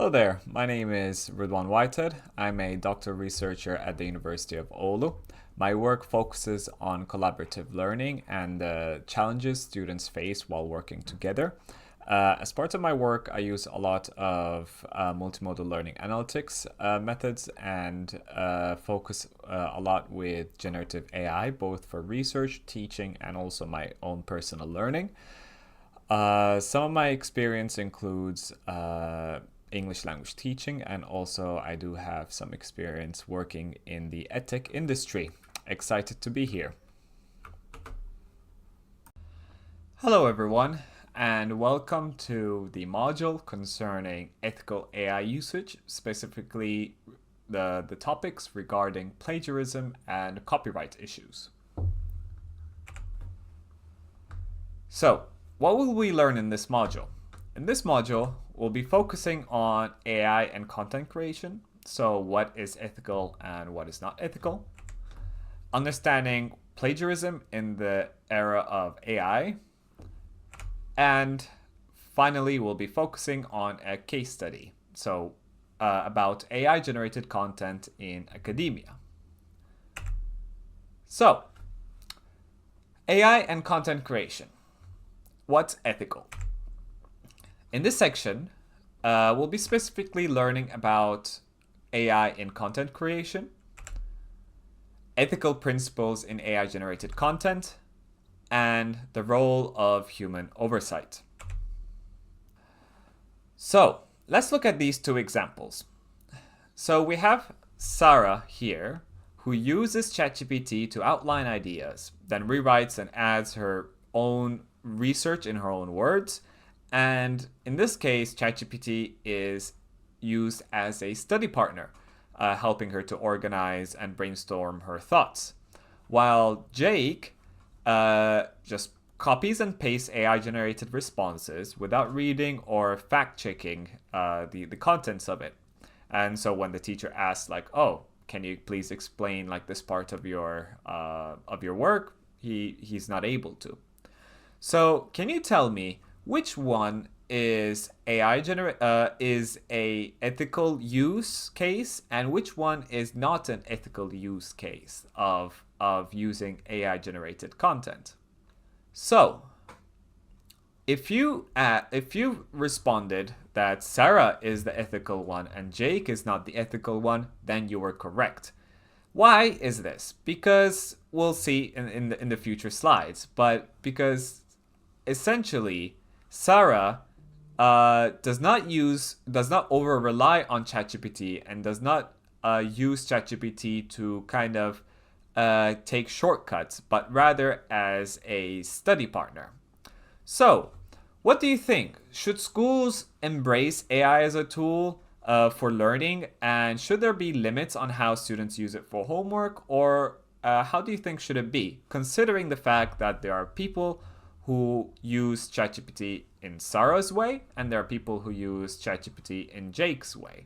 Hello there, my name is Ridwan Whitehead. I'm a doctoral researcher at the University of Oulu. My work focuses on collaborative learning and the challenges students face while working together. As part of my work, I use a lot of multimodal learning analytics methods and focus a lot with generative AI, both for research, teaching, and also my own personal learning. Some of my experience includes English language teaching, and also I do have some experience working in the edtech industry. Excited to be here. Hello everyone, and welcome to the module concerning ethical AI usage, specifically the topics regarding plagiarism and copyright issues. So, what will we learn in this module? In this module, we'll be focusing on AI and content creation. So what is ethical and what is not ethical? Understanding plagiarism in the era of AI. And finally, we'll be focusing on a case study. So about AI generated content in academia. So AI and content creation. What's ethical? In this section, we'll be specifically learning about AI in content creation, ethical principles in AI-generated content, and the role of human oversight. So, let's look at these two examples. So we have Sarah here, who uses ChatGPT to outline ideas, then rewrites and adds her own research in her own words. And in this case, ChatGPT is used as a study partner, helping her to organize and brainstorm her thoughts. While Jake just copies and pastes AI-generated responses without reading or fact-checking the contents of it. And so when the teacher asks, like, "Oh, can you please explain like this part of your work?" he's not able to. So can you tell me which one is is a ethical use case, and which one is not an ethical use case of using AI generated content? So if you responded that Sarah is the ethical one and Jake is not the ethical one, then you were correct. Why is this? Because we'll see in the future slides, but because essentially Sarah does not over rely on ChatGPT and does not use ChatGPT to kind of take shortcuts, but rather as a study partner. So, what do you think? Should schools embrace AI as a tool for learning, and should there be limits on how students use it for homework, or how do you think should it be, considering the fact that there are people who use ChatGPT in Sarah's way, and there are people who use ChatGPT in Jake's way?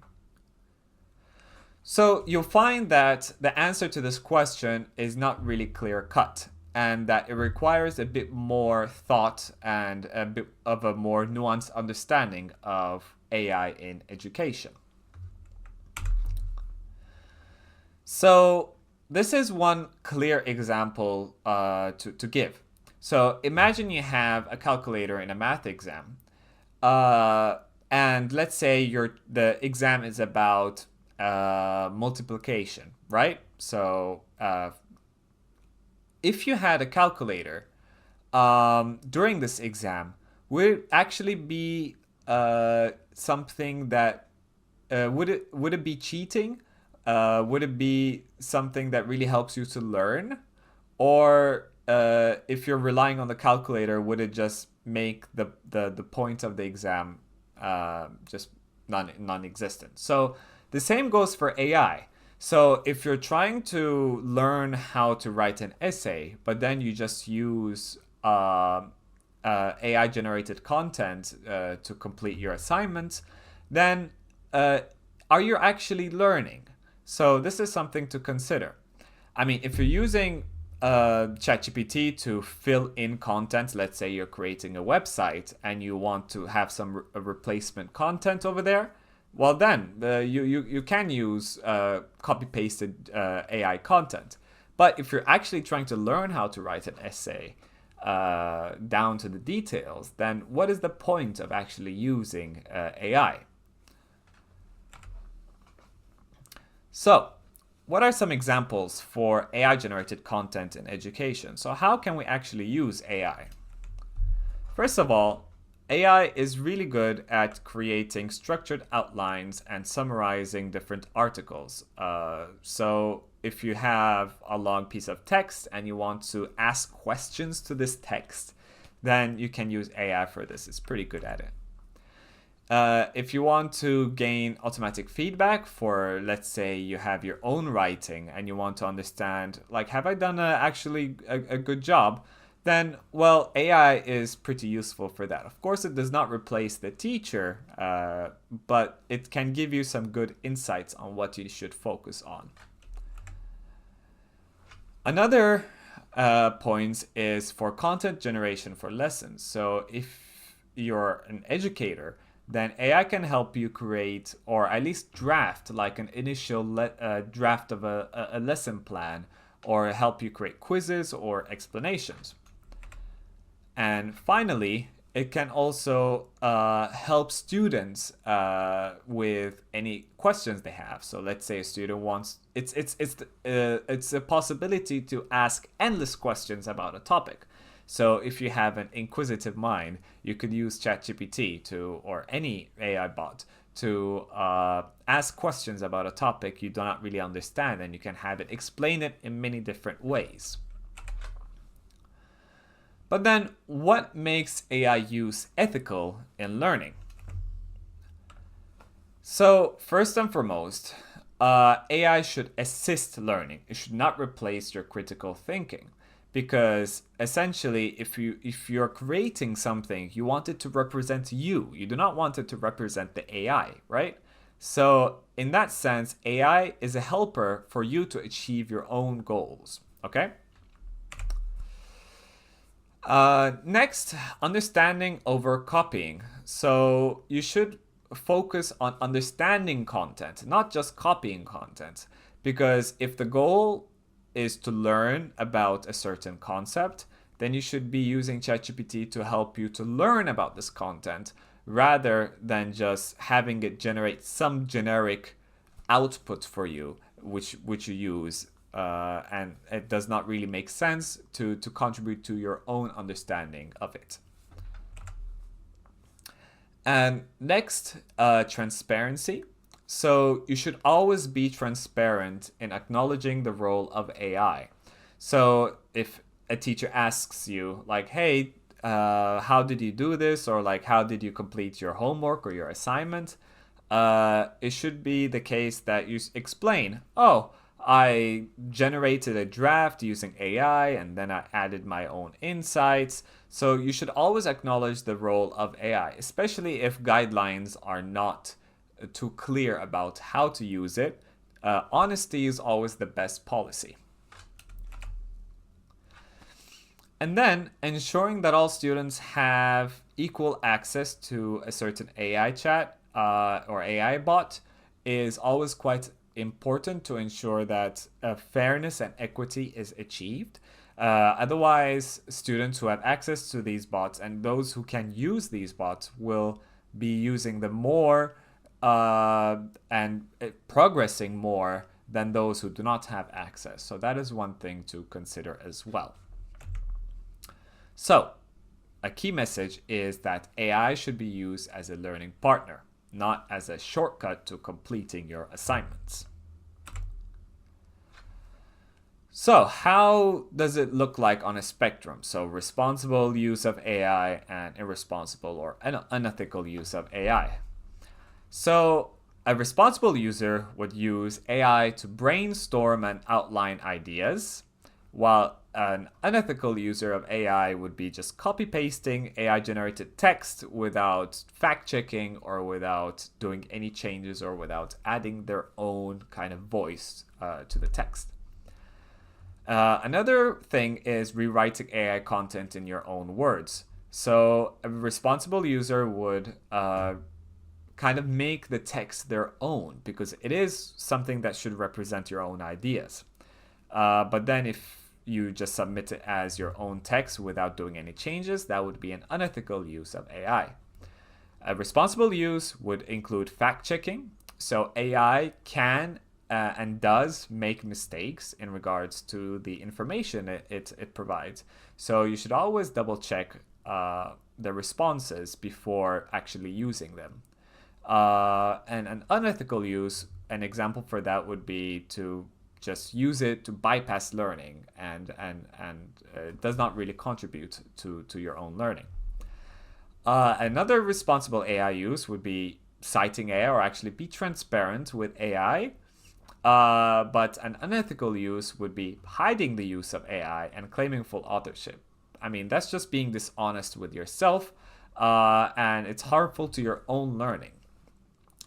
So you'll find that the answer to this question is not really clear-cut, and that it requires a bit more thought and a bit of a more nuanced understanding of AI in education. So this is one clear example to give. So imagine you have a calculator in a math exam, and let's say the exam is about multiplication, right? So if you had a calculator during this exam, would it actually be something that would it be cheating? Would it be something that really helps you to learn, or if you're relying on the calculator, would it just make the point of the exam just non-existent? So the same goes for AI. So if you're trying to learn how to write an essay, but then you just use AI generated content to complete your assignment, then are you actually learning? So this is something to consider. I mean, if you're using ChatGPT to fill in content, let's say you're creating a website and you want to have some replacement content over there, well then you can use copy pasted AI content. But if you're actually trying to learn how to write an essay down to the details, then what is the point of actually using AI? So, what are some examples for AI generated content in education? So, how can we actually use AI? First of all, AI is really good at creating structured outlines and summarizing different articles. So if you have a long piece of text and you want to ask questions to this text, then you can use AI for this. It's pretty good at it. If you want to gain automatic feedback for, let's say, you have your own writing and you want to understand, like, have I done actually a good job? Then, well, AI is pretty useful for that. Of course, it does not replace the teacher, but it can give you some good insights on what you should focus on. Another point is for content generation for lessons. So if you're an educator, then AI can help you create or at least draft like an initial draft of a lesson plan, or help you create quizzes or explanations. And finally, it can also help students with any questions they have. So let's say a student wants, it's a possibility to ask endless questions about a topic. So if you have an inquisitive mind, you could use ChatGPT or any AI bot to ask questions about a topic you do not really understand, and you can have it explain it in many different ways. But then, what makes AI use ethical in learning? So first and foremost, AI should assist learning. It should not replace your critical thinking. Because essentially, if you're creating something, you want it to represent you. You do not want it to represent the AI, right? So in that sense, AI is a helper for you to achieve your own goals. Okay. Next, understanding over copying. So you should focus on understanding content, not just copying content. Because if the goal is to learn about a certain concept, then you should be using ChatGPT to help you to learn about this content rather than just having it generate some generic output for you, which you use, and it does not really make sense to contribute to your own understanding of it. And next, transparency. So you should always be transparent in acknowledging the role of AI. So if a teacher asks you, like, hey, how did you do this? Or like, how did you complete your homework or your assignment? It should be the case that you explain, oh, I generated a draft using AI and then I added my own insights. So you should always acknowledge the role of AI, especially if guidelines are not too clear about how to use it. Honesty is always the best policy. And then ensuring that all students have equal access to a certain AI chat or AI bot is always quite important to ensure that fairness and equity is achieved. Otherwise, students who have access to these bots and those who can use these bots will be using them more and progressing more than those who do not have access. So that is one thing to consider as well. So a key message is that AI should be used as a learning partner, not as a shortcut to completing your assignments. So how does it look like on a spectrum? So responsible use of AI and irresponsible or unethical use of AI. So a responsible user would use AI to brainstorm and outline ideas, while an unethical user of AI would be just copy-pasting AI-generated text without fact-checking or without doing any changes or without adding their own kind of voice to the text. Another thing is rewriting AI content in your own words. So a responsible user would kind of make the text their own, because it is something that should represent your own ideas. But then if you just submit it as your own text without doing any changes, that would be an unethical use of AI. A responsible use would include fact-checking. So AI can and does make mistakes in regards to the information it provides. So you should always double check the responses before actually using them. And an unethical use, an example for that would be to just use it to bypass learning and does not really contribute to your own learning. Another responsible AI use would be citing AI, or actually be transparent with AI. But an unethical use would be hiding the use of AI and claiming full authorship. I mean, that's just being dishonest with yourself, and it's harmful to your own learning.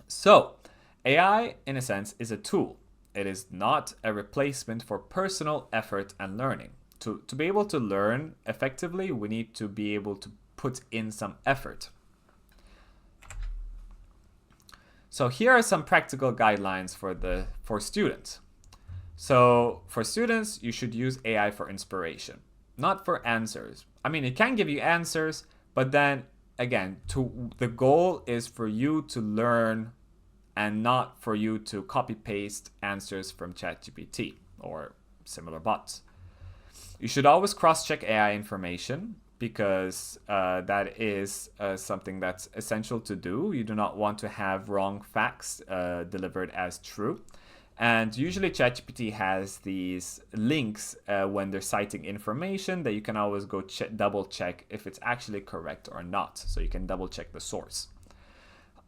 So, AI, in a sense, is a tool. It is not a replacement for personal effort and learning. To be able to learn effectively, we need to be able to put in some effort. So here are some practical guidelines for students. So for students, you should use AI for inspiration, not for answers. I mean, it can give you answers, but then again, the goal is for you to learn and not for you to copy paste answers from ChatGPT or similar bots. You should always cross-check AI information, because that is something that's essential to do. You do not want to have wrong facts delivered as true. And usually ChatGPT has these links when they're citing information that you can always go double check if it's actually correct or not. So you can double check the source.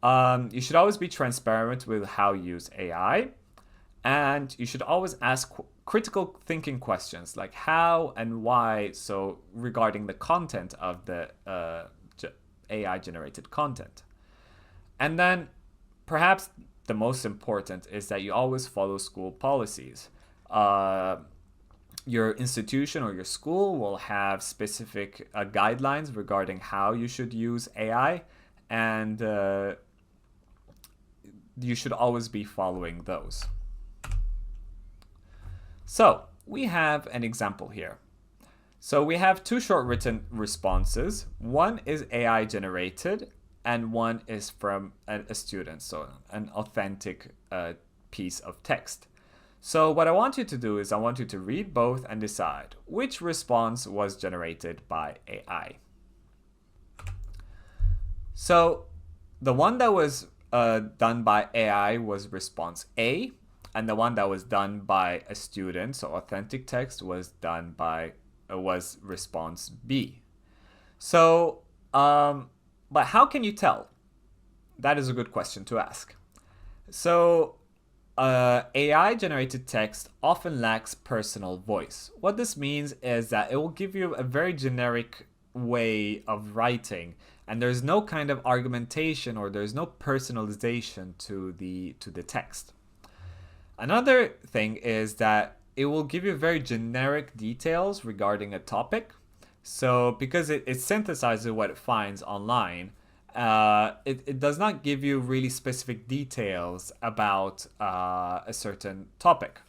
You should always be transparent with how you use AI. And you should always ask critical thinking questions like how and why, so regarding the content of the AI generated content. And then perhaps the most important is that you always follow school policies. Your institution or your school will have specific guidelines regarding how you should use AI, and you should always be following those. So we have an example here. So we have two short written responses. One is AI generated and one is from a student, so an authentic piece of text. So what I want you to do is I want you to read both and decide which response was generated by AI. So the one that was done by AI was response A, and the one that was done by a student, so authentic text, was done by was response B. So, but how can you tell? That is a good question to ask. So, AI generated text often lacks personal voice. What this means is that it will give you a very generic way of writing, and there's no kind of argumentation or there's no personalization to the text. Another thing is that it will give you very generic details regarding a topic. So because it synthesizes what it finds online, it does not give you really specific details about a certain topic.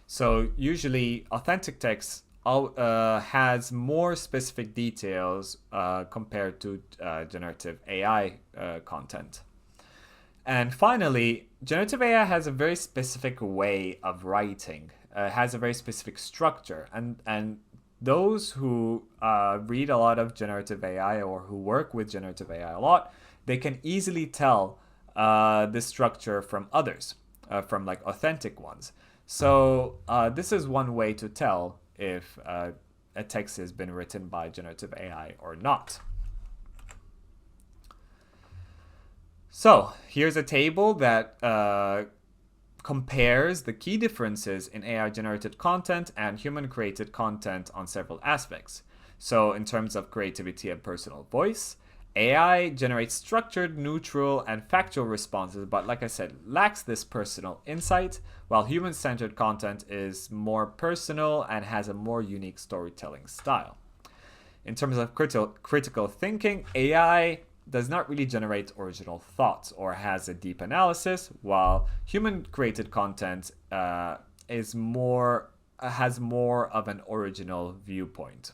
So usually authentic text has more specific details compared to generative AI content. And finally, generative AI has a very specific way of writing, has a very specific structure. And those who read a lot of generative AI or who work with generative AI a lot, they can easily tell the structure from others, from like authentic ones. So this is one way to tell if a text has been written by generative AI or not. So here's a table that compares the key differences in AI-generated content and human-created content on several aspects. So in terms of creativity and personal voice, AI generates structured, neutral, and factual responses, but like I said, lacks this personal insight, while human-centered content is more personal and has a more unique storytelling style. In terms of critical thinking, AI does not really generate original thoughts or has a deep analysis, while human-created content is more has more of an original viewpoint.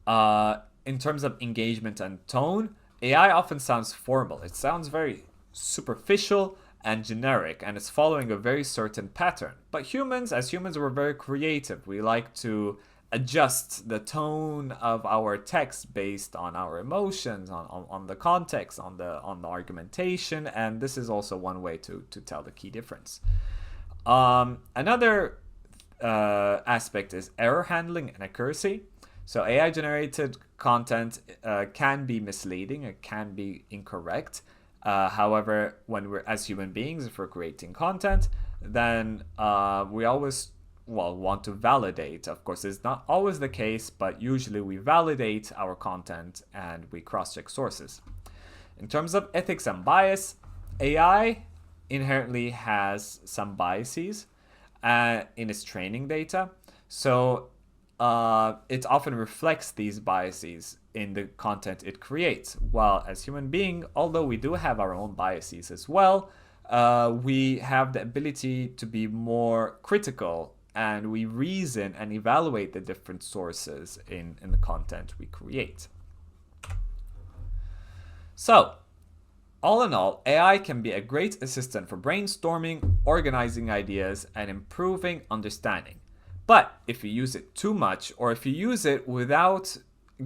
In terms of engagement and tone, AI often sounds formal. It sounds very superficial and generic, and it's following a very certain pattern. But as humans, we're very creative. We like to adjust the tone of our text based on our emotions, on the context, on the argumentation, and this is also one way to tell the key difference. Another aspect is error handling and accuracy. So AI generated content can be misleading, it can be incorrect. However, when we're as human beings, if we're creating content, then we always want to validate. Of course, it's not always the case, but usually we validate our content and we cross-check sources. In terms of ethics and bias, AI inherently has some biases in its training data. So it often reflects these biases in the content it creates. While as human beings, although we do have our own biases as well, we have the ability to be more critical and we reason and evaluate the different sources in the content we create. So, all in all, AI can be a great assistant for brainstorming, organizing ideas, and improving understanding. But if you use it too much, or if you use it without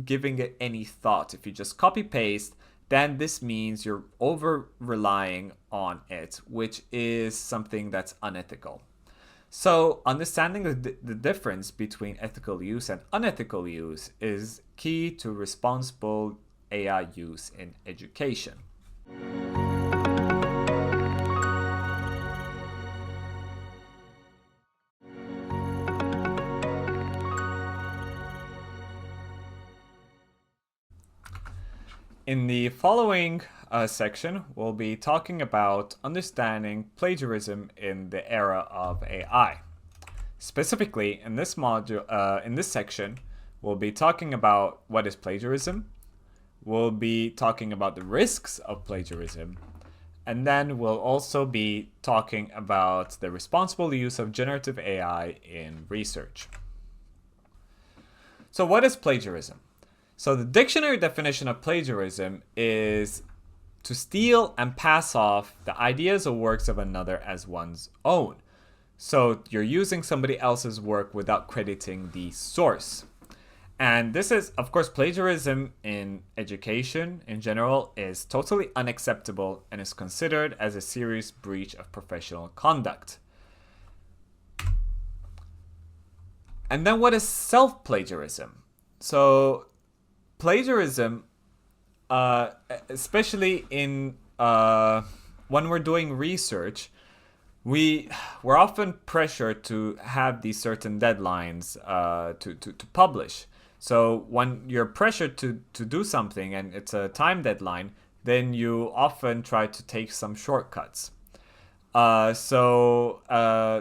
giving it any thought, if you just copy paste, then this means you're over relying on it, which is something that's unethical. So understanding the difference between ethical use and unethical use is key to responsible AI use in education. In the following section, we'll be talking about understanding plagiarism in the era of AI. Specifically, in this module, in this section, we'll be talking about what is plagiarism. We'll be talking about the risks of plagiarism, and then we'll also be talking about the responsible use of generative AI in research. So, what is plagiarism? So the dictionary definition of plagiarism is to steal and pass off the ideas or works of another as one's own. So you're using somebody else's work without crediting the source. And this is, of course, plagiarism in education in general is totally unacceptable and is considered as a serious breach of professional conduct. And then what is self-plagiarism? So plagiarism, especially in when we're doing research, we're often pressured to have these certain deadlines to publish. So when you're pressured to do something and it's a time deadline, then you often try to take some shortcuts. So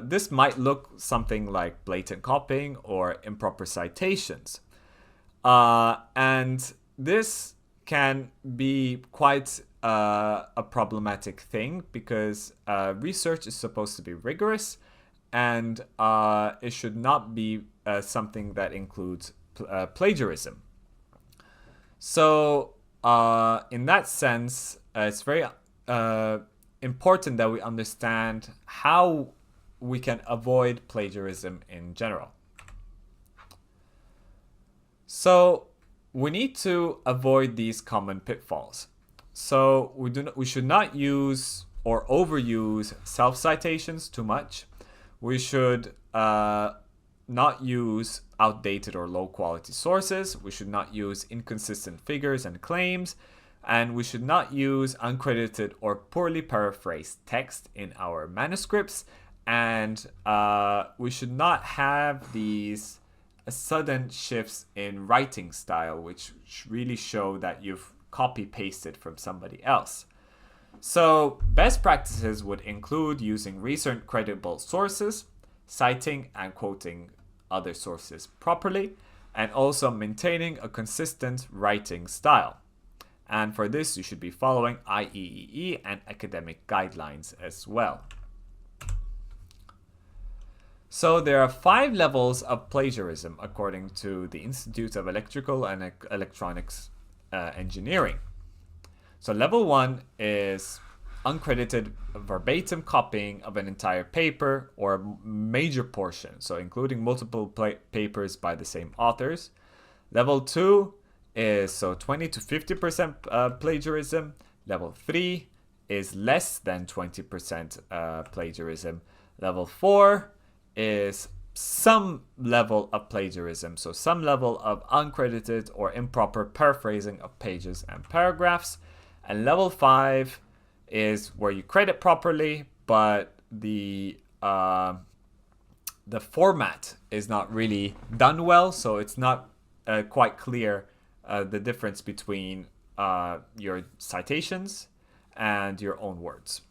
this might look something like blatant copying or improper citations. And this can be quite a problematic thing because research is supposed to be rigorous and it should not be something that includes plagiarism. So in that sense, it's very important that we understand how we can avoid plagiarism in general. So we need to avoid these common pitfalls. So we should not use or overuse self-citations too much. We should not use outdated or low-quality sources. We should not use inconsistent figures and claims. And we should not use uncredited or poorly paraphrased text in our manuscripts. And we should not have these sudden shifts in writing style, which really show that you've copy-pasted from somebody else. So best practices would include using recent credible sources, citing and quoting other sources properly, and also maintaining a consistent writing style. And for this, you should be following IEEE and academic guidelines as well. So there are 5 levels of plagiarism according to the Institute of Electrical and Electronics Engineering. So level 1 is uncredited verbatim copying of an entire paper or a major portion, so including multiple papers by the same authors. Level 2 is 20 to 50% plagiarism. Level 3 is less than 20% plagiarism. Level 4 is some level of plagiarism, so some level of uncredited or improper paraphrasing of pages and paragraphs. And level 5 is where you credit properly, but the format is not really done well, so it's not quite clear the difference between your citations and your own words.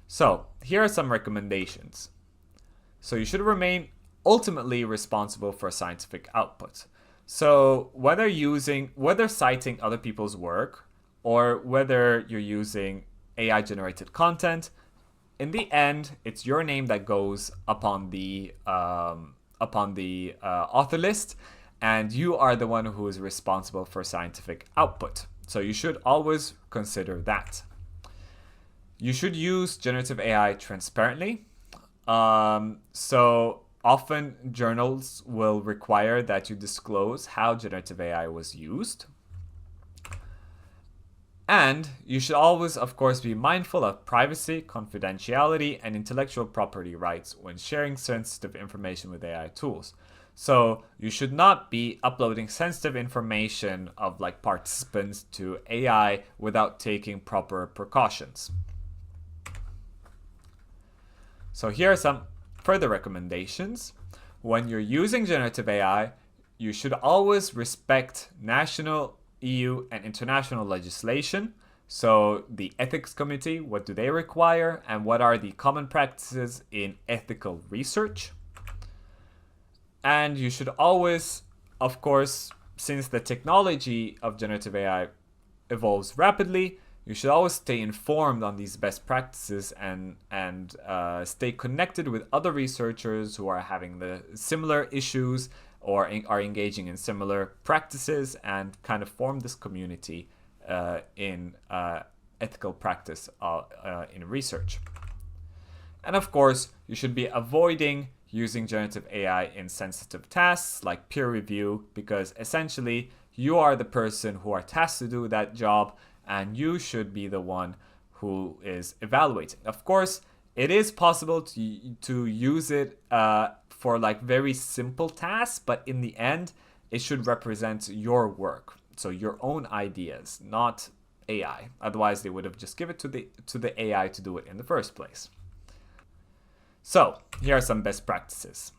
So here are some recommendations. So you should remain ultimately responsible for scientific output. So whether citing other people's work or whether you're using AI generated content, in the end, it's your name that goes upon the author list, and you are the one who is responsible for scientific output. So you should always consider that. You should use generative AI transparently. So often journals will require that you disclose how generative AI was used. And you should always, of course, be mindful of privacy, confidentiality, and intellectual property rights when sharing sensitive information with AI tools. So you should not be uploading sensitive information of like participants to AI without taking proper precautions. So here are some further recommendations. When you're using generative AI, you should always respect national, EU, and international legislation. So the ethics committee, what do they require, and what are the common practices in ethical research? And you should always, of course, since the technology of generative AI evolves rapidly, you should always stay informed on these best practices and stay connected with other researchers who are having the similar issues or are engaging in similar practices, and kind of form this community in ethical practice in research. And of course, you should be avoiding using generative AI in sensitive tasks like peer review, because essentially you are the person who are tasked to do that job, and you should be the one who is evaluating. Of course, it is possible to use it for like very simple tasks, but in the end, it should represent your work, so your own ideas, not AI. Otherwise, they would have just given it to the AI to do it in the first place. So here are some best practices.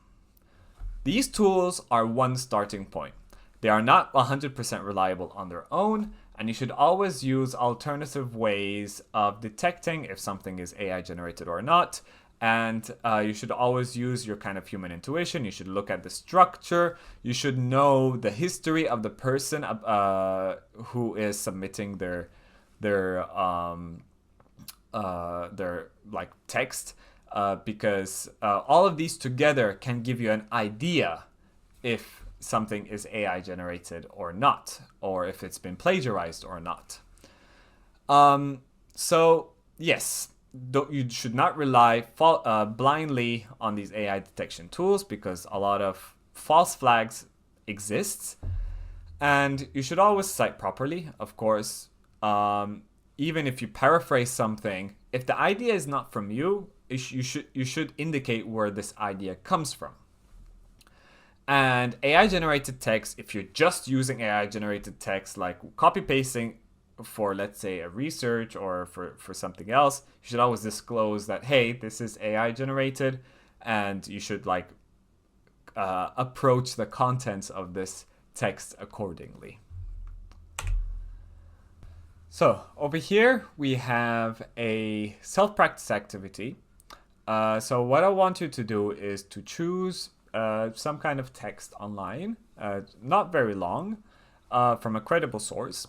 These tools are one starting point. They are not 100% reliable on their own, and you should always use alternative ways of detecting if something is AI generated or not. And you should always use your kind of human intuition. You should look at the structure. You should know the history of the person who is submitting their like text, because all of these together can give you an idea if something is AI generated or not, or if it's been plagiarized or not. So yes, you should not rely blindly on these AI detection tools, because a lot of false flags exist, and you should always cite properly, of course. Even if you paraphrase something, if the idea is not from you, you should indicate where this idea comes from. And AI generated text, if you're just using AI generated text, like copy pasting for, let's say, a research or for something else, you should always disclose that, hey, this is AI generated, and you should like approach the contents of this text accordingly. So over here we have a self-practice activity. So what I want you to do is to choose some kind of text online, not very long, from a credible source.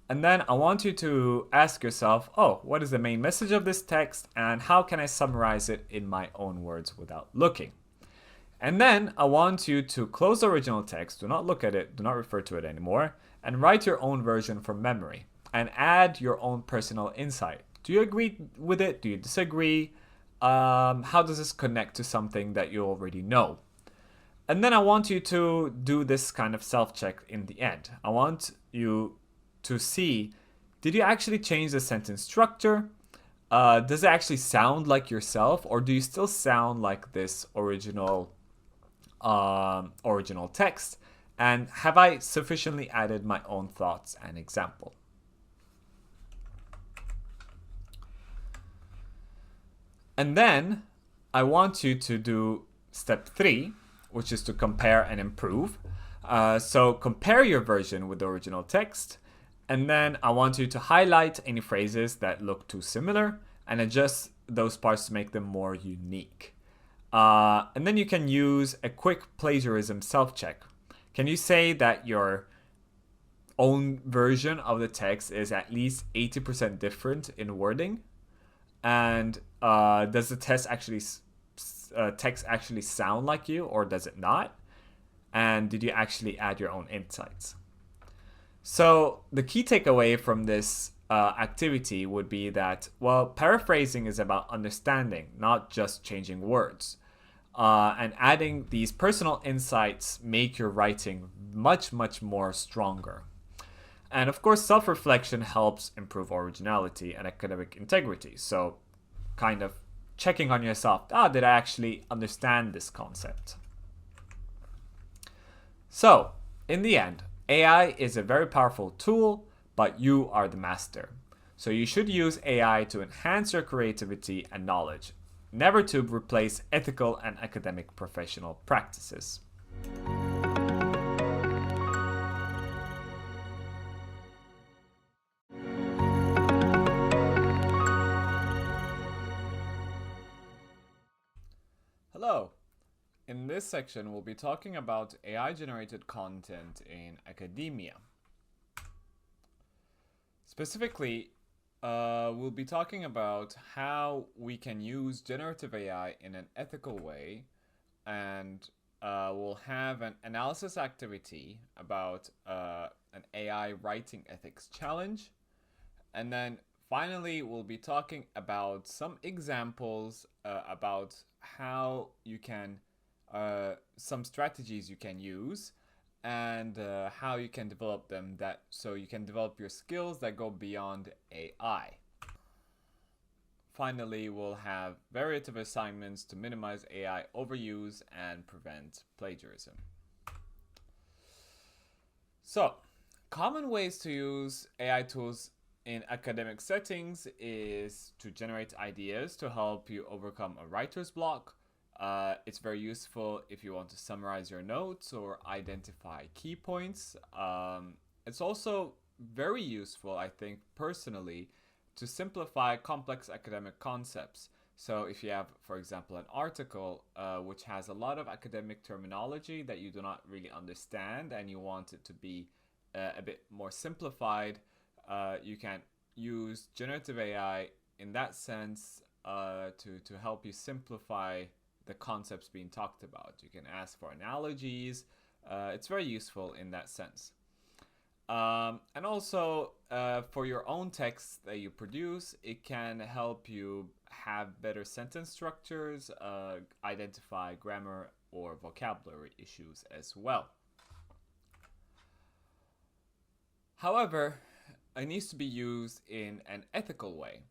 And then I want you to ask yourself, oh, what is the main message of this text and how can I summarize it in my own words without looking? And then I want you to close the original text, do not look at it, do not refer to it anymore, and write your own version from memory and add your own personal insight. Do you agree with it? Do you disagree? How does this connect to something that you already know? And then I want you to do this kind of self-check in the end. I want you to see, did you actually change the sentence structure? Does it actually sound like yourself, or do you still sound like this original text? And have I sufficiently added my own thoughts and example? And then I want you to do step 3, which is to compare and improve. So compare your version with the original text. And then I want you to highlight any phrases that look too similar and adjust those parts to make them more unique. And then you can use a quick plagiarism self-check. Can you say that your own version of the text is at least 80% different in wording? And does the text actually sound like you, or does it not? And did you actually add your own insights? So the key takeaway from this activity would be that, well, paraphrasing is about understanding, not just changing words. And adding these personal insights make your writing much, much more stronger. And of course, self-reflection helps improve originality and academic integrity. So kind of checking on yourself, did I actually understand this concept? So in the end, AI is a very powerful tool, but you are the master. So you should use AI to enhance your creativity and knowledge, never to replace ethical and academic professional practices. Hello. In this section, we'll be talking about AI-generated content in academia. Specifically, we'll be talking about how we can use generative AI in an ethical way, and we'll have an analysis activity about an AI writing ethics challenge. And then finally, we'll be talking about some examples about how you can, some strategies you can use and how you can develop them, so you can develop your skills that go beyond AI. Finally, we'll have variative assignments to minimize AI overuse and prevent plagiarism. So, common ways to use AI tools in academic settings is to generate ideas to help you overcome a writer's block. It's very useful if you want to summarize your notes or identify key points. It's also very useful, I think, personally, to simplify complex academic concepts. So if you have, for example, an article which has a lot of academic terminology that you do not really understand and you want it to be a bit more simplified, you can use generative AI in that sense to help you simplify the concepts being talked about. You can ask for analogies. It's very useful in that sense. And also, for your own text that you produce, it can help you have better sentence structures, identify grammar or vocabulary issues as well. However, it needs to be used in an ethical way.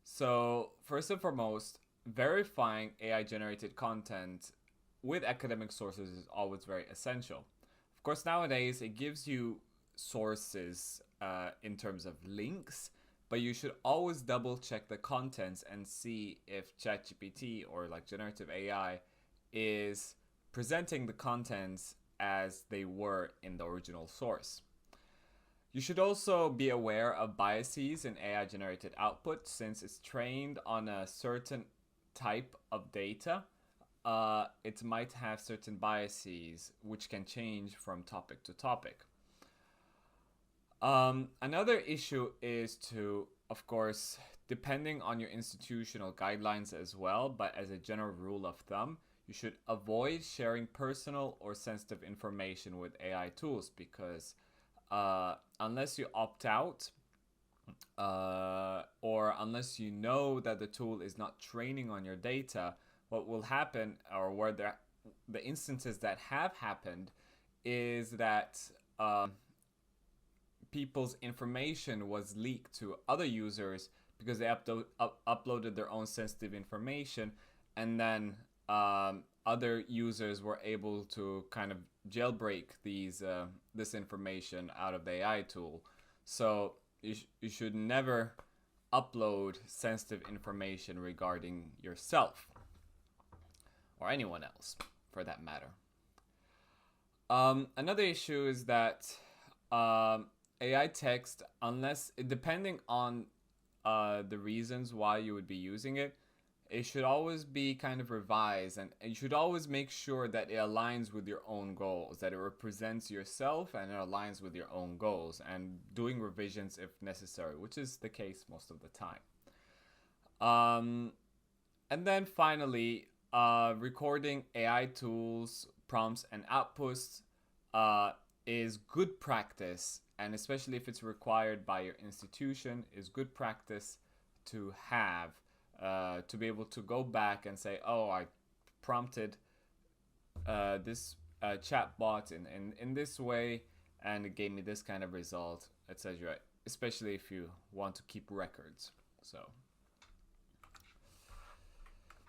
So first and foremost, verifying AI-generated content with academic sources is always very essential. Of course, nowadays it gives you sources in terms of links, but you should always double check the contents and see if ChatGPT or like generative AI is presenting the contents as they were in the original source. You should also be aware of biases in AI-generated output since it's trained on a certain type of data. It might have certain biases which can change from topic to topic. Another issue is to, of course, depending on your institutional guidelines as well, but as a general rule of thumb, you should avoid sharing personal or sensitive information with AI tools because unless you opt out, or unless you know that the tool is not training on your data, what will happen, or where the instances that have happened, is that people's information was leaked to other users because they uploaded their own sensitive information, and then other users were able to kind of jailbreak this information out of the AI tool. So you should never upload sensitive information regarding yourself or anyone else for that matter. Another issue is that AI text, unless depending on the reasons why you would be using it, it should always be kind of revised, and you should always make sure that it aligns with your own goals, that it represents yourself and it aligns with your own goals, and doing revisions if necessary, which is the case most of the time. And then finally, recording AI tools, prompts, and outputs is good practice, and especially if it's required by your institution, is good practice to have, to be able to go back and say, oh, I prompted this chatbot in this way, and it gave me this kind of result, etc. Especially if you want to keep records.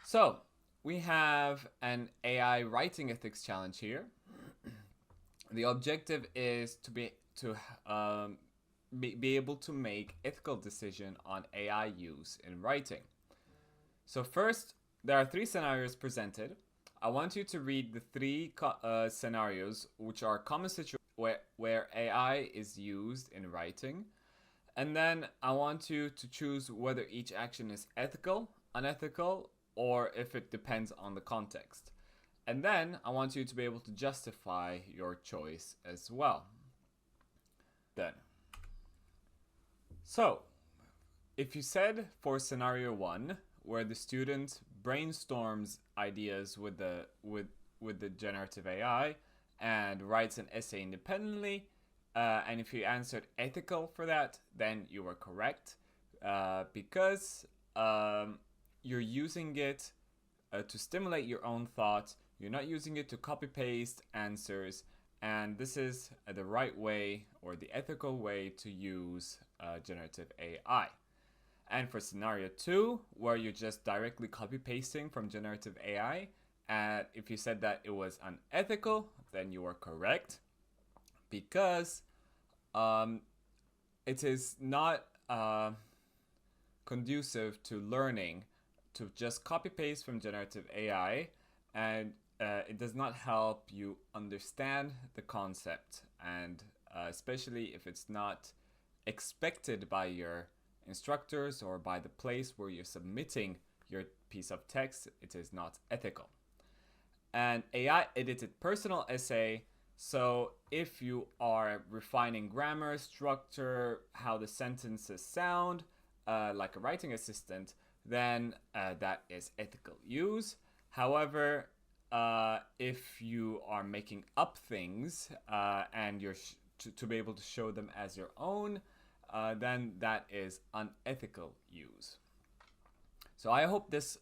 So we have an AI writing ethics challenge here. The objective is to be able to make ethical decision on AI use in writing. So first, there are 3 scenarios presented. I want you to read the 3 scenarios, which are common situations where AI is used in writing. And then I want you to choose whether each action is ethical, unethical, or if it depends on the context. And then I want you to be able to justify your choice as well. So, if you said for scenario 1, where the student brainstorms ideas with the generative AI and writes an essay independently, and if you answered ethical for that, then you were correct, because you're using it to stimulate your own thoughts. You're not using it to copy paste answers, and this is the right way, or the ethical way, to use generative AI. And for scenario 2, where you're just directly copy pasting from generative AI, and if you said that it was unethical, then you are correct, because it is not conducive to learning to just copy paste from generative AI, and it does not help you understand the concept, and especially if it's not expected by your instructors or by the place where you're submitting your piece of text, it is not ethical. An AI edited personal essay, so if you are refining grammar, structure, how the sentences sound, like a writing assistant, then that is ethical use. However, if you are making up things and you're to be able to show them as your own, then that is unethical use. So I hope this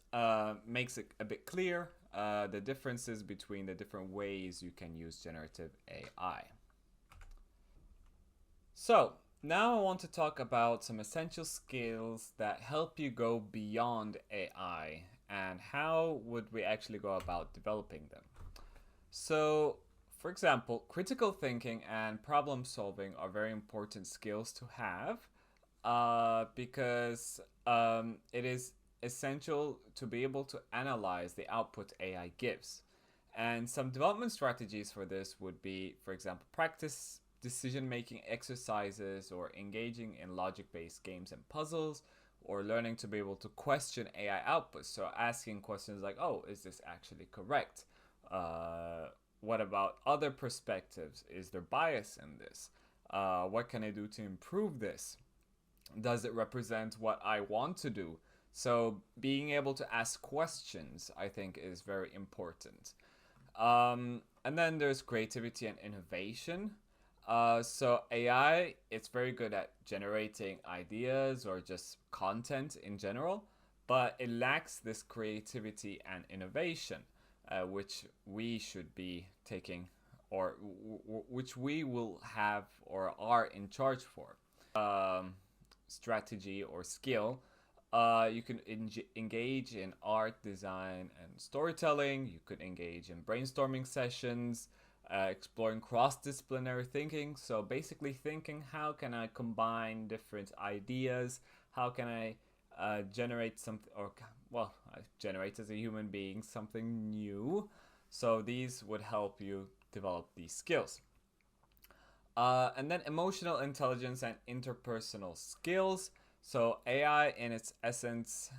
makes it a bit clear, the differences between the different ways you can use generative AI. So now I want to talk about some essential skills that help you go beyond AI, and how would we actually go about developing them. So, for example, critical thinking and problem solving are very important skills to have, because it is essential to be able to analyze the output AI gives. And some development strategies for this would be, for example, practice decision-making exercises, or engaging in logic-based games and puzzles, or learning to be able to question AI outputs. So asking questions like, oh, is this actually correct? What about other perspectives? Is there bias in this? What can I do to improve this? Does it represent what I want to do? So being able to ask questions, I think, is very important. And then there's creativity and innovation. So AI, it's very good at generating ideas or just content in general, but it lacks this creativity and innovation, which we should be taking, or which we will have or are in charge for. Strategy or skill, you can engage in art, design, and storytelling. You could engage in brainstorming sessions, exploring cross-disciplinary thinking. So basically thinking, how can I combine different ideas? How can I generate something, or well, I generate as a human being something new. So these would help you develop these skills. And then emotional intelligence and interpersonal skills. So AI, in its essence,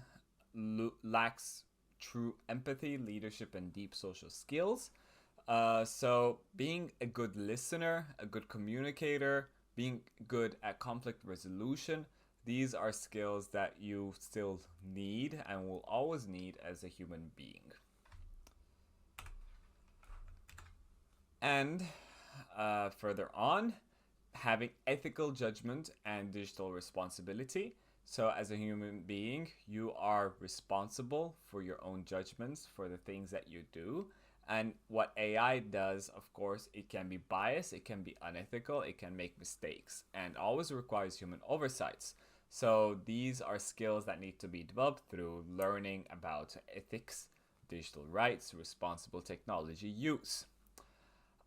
lacks true empathy, leadership, and deep social skills. So being a good listener, a good communicator, being good at conflict resolution, these are skills that you still need and will always need as a human being. And further on, having ethical judgment and digital responsibility. So, as a human being, you are responsible for your own judgments, for the things that you do. And what AI does, of course, it can be biased, it can be unethical, it can make mistakes, and always requires human oversights. So, these are skills that need to be developed through learning about ethics, digital rights, responsible technology use.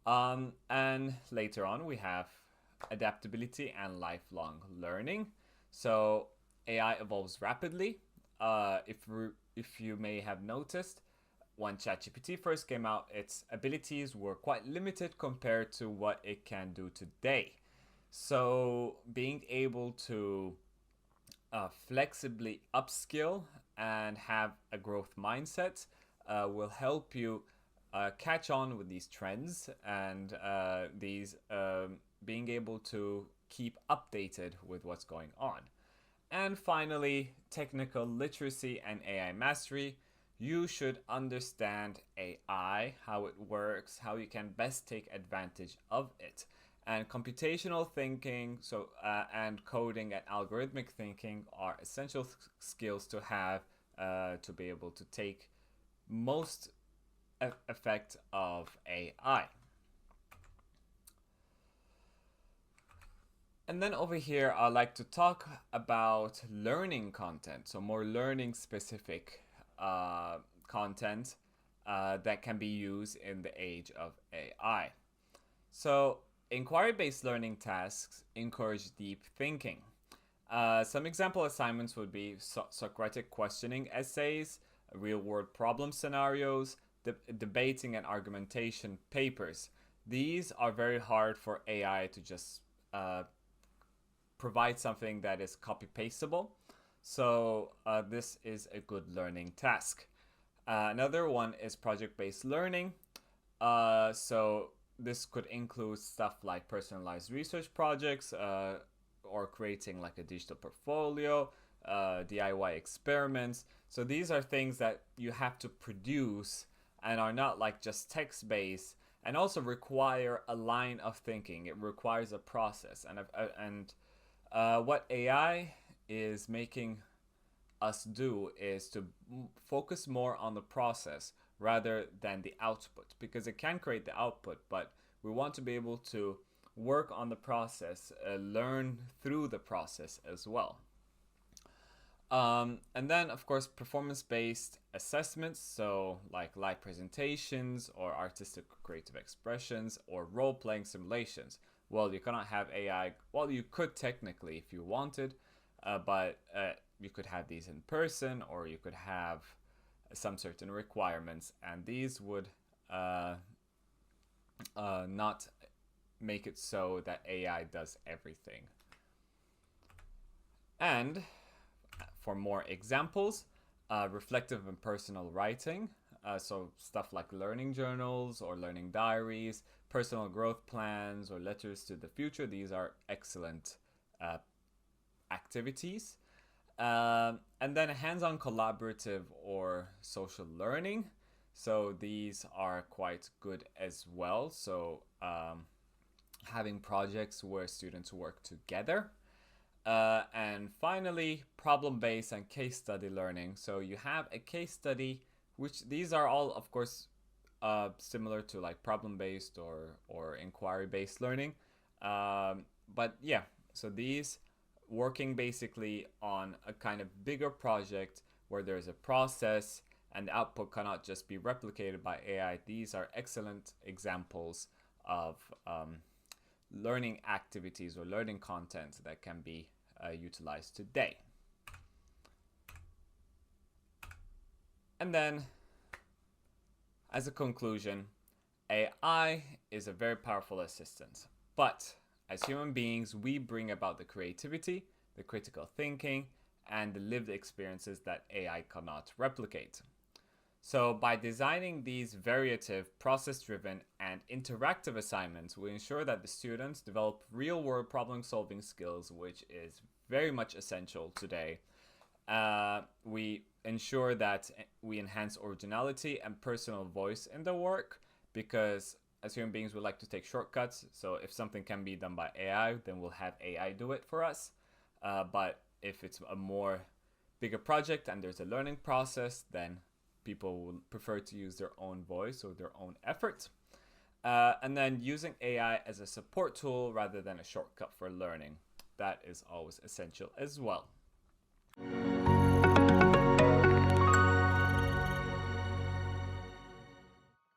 And later on, we have adaptability and lifelong learning. So AI evolves rapidly. If you may have noticed, when ChatGPT first came out, its abilities were quite limited compared to what it can do today. So being able to flexibly upskill and have a growth mindset will help you catch on with these trends and these being able to keep updated with what's going on. And finally, technical literacy and AI mastery. You should understand AI, how it works, how you can best take advantage of it. And computational thinking, and coding and algorithmic thinking are essential skills to have to be able to take most effect of AI. And then over here, I like to talk about learning content, so more learning specific content that can be used in the age of AI. So, inquiry-based learning tasks encourage deep thinking. Some example assignments would be Socratic questioning essays, real-world problem scenarios, debating and argumentation papers. These are very hard for AI to just provide something that is copy-pastable. So this is a good learning task. Another one is project-based learning. So this could include stuff like personalized research projects or creating like a digital portfolio, DIY experiments. So these are things that you have to produce and are not like just text-based and also require a line of thinking. It requires a process. And what AI is making us do is to focus more on the process rather than the output, because it can create the output, but we want to be able to work on the process, learn through the process as well. And then, of course, performance-based assessments, so like live presentations or artistic creative expressions or role-playing simulations. Well, you cannot have AI. Well, you could technically if you wanted, but you could have these in person, or you could have some certain requirements, and these would not make it so that AI does everything. And for more examples, reflective and personal writing. So stuff like learning journals or learning diaries, personal growth plans, or letters to the future. These are excellent activities. And then hands-on collaborative or social learning. So these are quite good as well. So having projects where students work together. And finally, problem-based and case study learning. So you have a case study, which these are all, of course, similar to like problem-based or inquiry-based learning. But yeah, so these working basically on a kind of bigger project where there's a process and the output cannot just be replicated by AI. These are excellent examples of learning activities or learning content that can be utilized today. And then, as a conclusion, AI is a very powerful assistant, but as human beings, we bring about the creativity, the critical thinking, and the lived experiences that AI cannot replicate. So by designing these variative, process-driven, and interactive assignments, we ensure that the students develop real-world problem-solving skills, which is very much essential today. We ensure that we enhance originality and personal voice in the work, because as human beings, we like to take shortcuts. So if something can be done by AI, then we'll have AI do it for us. But if it's a more bigger project and there's a learning process, then people will prefer to use their own voice or their own effort. And then using AI as a support tool rather than a shortcut for learning. That is always essential as well.